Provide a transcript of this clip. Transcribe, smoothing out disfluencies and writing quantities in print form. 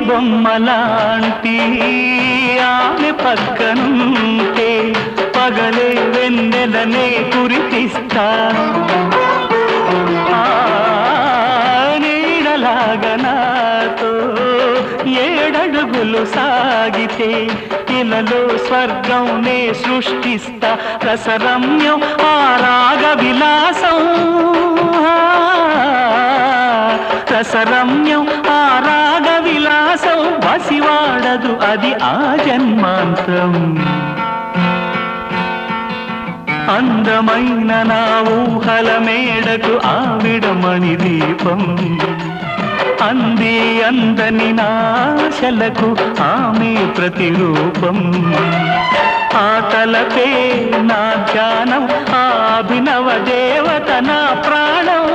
బొమ్మలాంటి ఆమె పక్కనుంటే పగలే వెన్నెలనే కురిపిస్తా నీడలాగా నాతో ఏడడుగులు సాగితే ఇలలో స్వర్గంనే సృష్టిస్తా రసరమ్యం ఆ రాగ విలాసం రసరమ్యం ఆ రాగ విలాసం వసివాడదు అది ఆ జన్మాంతం అందమైన నా ఊహల మేడకు ఆవిడమణి దీపం అంది అందని నాశలకు ఆమె ప్రతిరూపం ఆ తలపే నా ధ్యానం ఆ అభినవ దేవత నా ప్రాణం